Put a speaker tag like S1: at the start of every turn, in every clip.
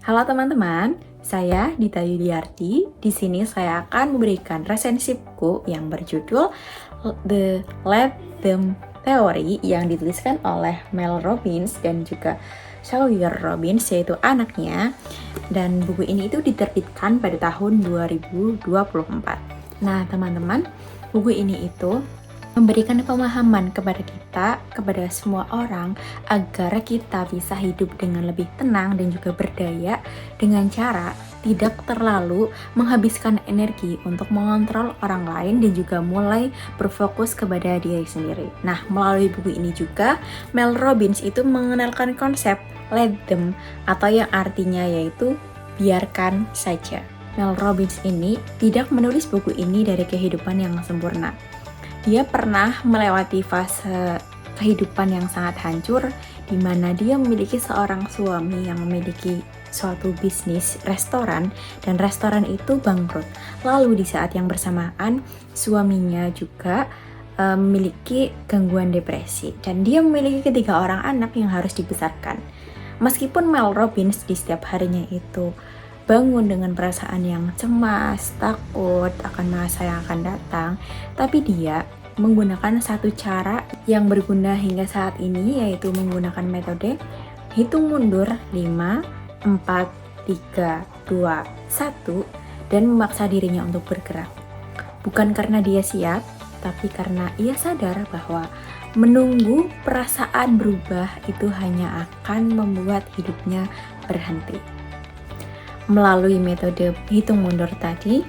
S1: Halo teman-teman, saya Dita Yuliarti. Di sini saya akan memberikan resensi buku yang berjudul The Let Them Theory yang dituliskan oleh Mel Robbins dan juga Sawyer Robbins, yaitu anaknya. Dan buku ini itu diterbitkan pada tahun 2024. Nah, teman-teman, buku ini itu memberikan pemahaman kepada kita, kepada semua orang, agar kita bisa hidup dengan lebih tenang dan juga berdaya dengan cara tidak terlalu menghabiskan energi untuk mengontrol orang lain dan juga mulai berfokus kepada diri sendiri. Nah, melalui buku ini juga, Mel Robbins itu mengenalkan konsep let them, atau yang artinya yaitu biarkan saja. Mel Robbins ini tidak menulis buku ini dari kehidupan yang sempurna. Dia pernah melewati fase kehidupan yang sangat hancur, di mana dia memiliki seorang suami yang memiliki suatu bisnis restoran, dan restoran itu bangkrut. Lalu di saat yang bersamaan, suaminya juga memiliki gangguan depresi, dan dia memiliki 3 orang anak yang harus dibesarkan. Meskipun Mel Robbins di setiap harinya itu bangun dengan perasaan yang cemas, takut akan masa yang akan datang, tapi dia menggunakan satu cara yang berguna hingga saat ini, yaitu menggunakan metode hitung mundur 5, 4, 3, 2, 1 dan memaksa dirinya untuk bergerak. Bukan karena dia siap, tapi karena ia sadar bahwa menunggu perasaan berubah itu hanya akan membuat hidupnya berhenti. Melalui metode hitung mundur tadi,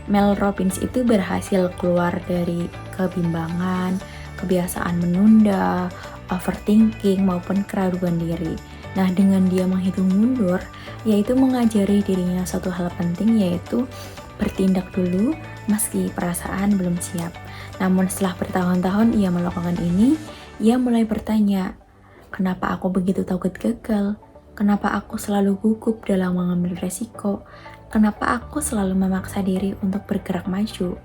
S1: Mel Robbins itu berhasil keluar dari kebimbangan, kebiasaan menunda, overthinking, maupun keraguan diri. Nah, dengan dia menghitung mundur, yaitu mengajari dirinya satu hal penting, yaitu bertindak dulu meski perasaan belum siap. Namun setelah bertahun-tahun ia melakukan ini, ia mulai bertanya, kenapa aku begitu takut gagal? Kenapa aku selalu gugup dalam mengambil resiko? Kenapa aku selalu memaksa diri untuk bergerak maju?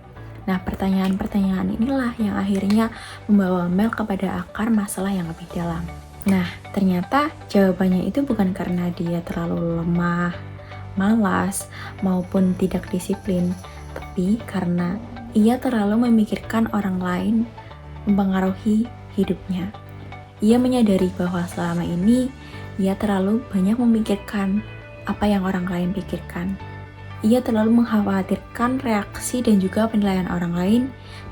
S1: Nah, pertanyaan-pertanyaan inilah yang akhirnya membawa Mel kepada akar masalah yang lebih dalam. Nah, ternyata jawabannya itu bukan karena dia terlalu lemah, malas, maupun tidak disiplin, tapi karena ia terlalu memikirkan orang lain mempengaruhi hidupnya. Ia menyadari bahwa selama ini ia terlalu banyak memikirkan apa yang orang lain pikirkan. Ia terlalu mengkhawatirkan reaksi dan juga penilaian orang lain,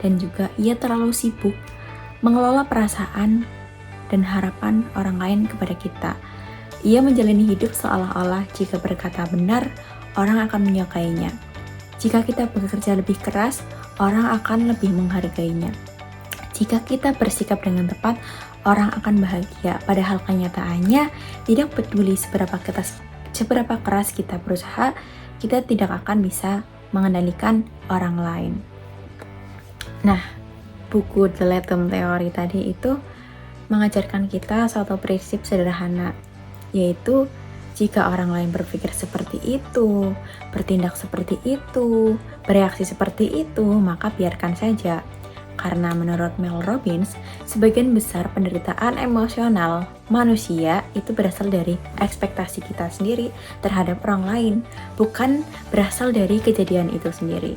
S1: dan juga ia terlalu sibuk mengelola perasaan dan harapan orang lain kepada kita. Ia menjalani hidup seolah-olah jika berkata benar, orang akan menyukainya. Jika kita bekerja lebih keras, orang akan lebih menghargainya. Jika kita bersikap dengan tepat, orang akan bahagia. Padahal kenyataannya tidak peduli seberapa keras kita berusaha, kita tidak akan bisa mengendalikan orang lain. Nah, buku The Let Them Theory tadi itu mengajarkan kita suatu prinsip sederhana, yaitu jika orang lain berpikir seperti itu, bertindak seperti itu, bereaksi seperti itu, maka biarkan saja. Karena menurut Mel Robbins, sebagian besar penderitaan emosional manusia itu berasal dari ekspektasi kita sendiri terhadap orang lain, bukan berasal dari kejadian itu sendiri.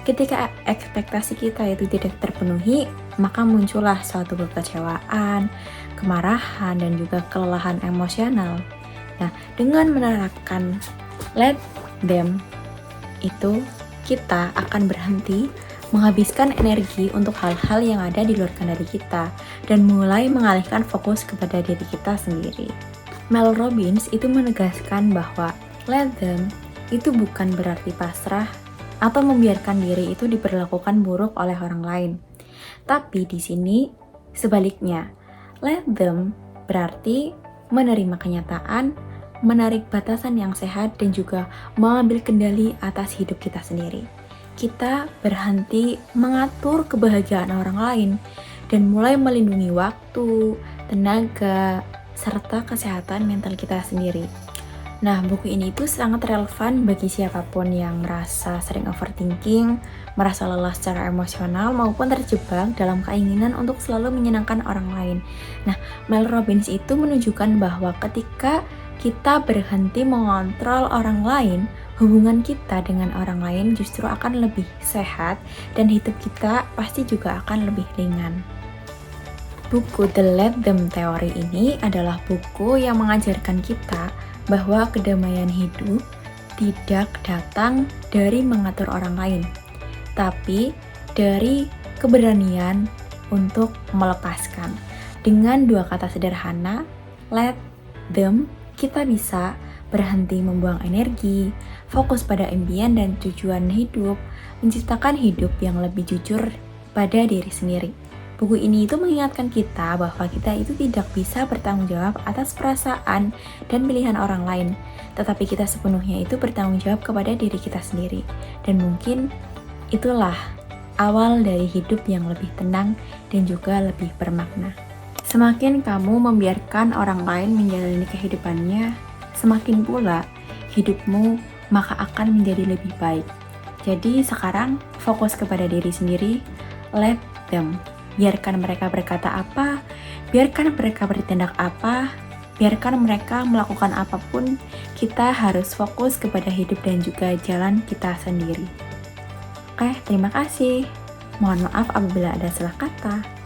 S1: Ketika ekspektasi kita itu tidak terpenuhi, maka muncullah suatu kekecewaan, kemarahan, dan juga kelelahan emosional. Nah, dengan menerapkan let them, itu kita akan berhenti menghabiskan energi untuk hal-hal yang ada di luar kendali kita dan mulai mengalihkan fokus kepada diri kita sendiri. Mel Robbins itu menegaskan bahwa let them itu bukan berarti pasrah atau membiarkan diri itu diperlakukan buruk oleh orang lain. Tapi di sini sebaliknya, let them berarti menerima kenyataan, menarik batasan yang sehat, dan juga mengambil kendali atas hidup kita sendiri. Kita berhenti mengatur kebahagiaan orang lain dan mulai melindungi waktu, tenaga, serta kesehatan mental kita sendiri. Nah, buku ini itu sangat relevan bagi siapapun yang merasa sering overthinking, merasa lelah secara emosional, maupun terjebak dalam keinginan untuk selalu menyenangkan orang lain. Nah, Mel Robbins itu menunjukkan bahwa ketika kita berhenti mengontrol orang lain, hubungan kita dengan orang lain justru akan lebih sehat dan hidup kita pasti juga akan lebih ringan. Buku The Let Them Theory ini adalah buku yang mengajarkan kita bahwa kedamaian hidup tidak datang dari mengatur orang lain, tapi dari keberanian untuk melepaskan. Dengan dua kata sederhana, let them, kita bisa berhenti membuang energi, fokus pada impian dan tujuan hidup, menciptakan hidup yang lebih jujur pada diri sendiri. Buku ini itu mengingatkan kita bahwa kita itu tidak bisa bertanggung jawab atas perasaan dan pilihan orang lain, tetapi kita sepenuhnya itu bertanggung jawab kepada diri kita sendiri. Dan mungkin itulah awal dari hidup yang lebih tenang dan juga lebih bermakna. Semakin kamu membiarkan orang lain menjalani kehidupannya, semakin pula hidupmu maka akan menjadi lebih baik. Jadi sekarang fokus kepada diri sendiri, let them. Biarkan mereka berkata apa, biarkan mereka bertindak apa, biarkan mereka melakukan apapun, kita harus fokus kepada hidup dan juga jalan kita sendiri. Oke, terima kasih. Mohon maaf apabila ada salah kata.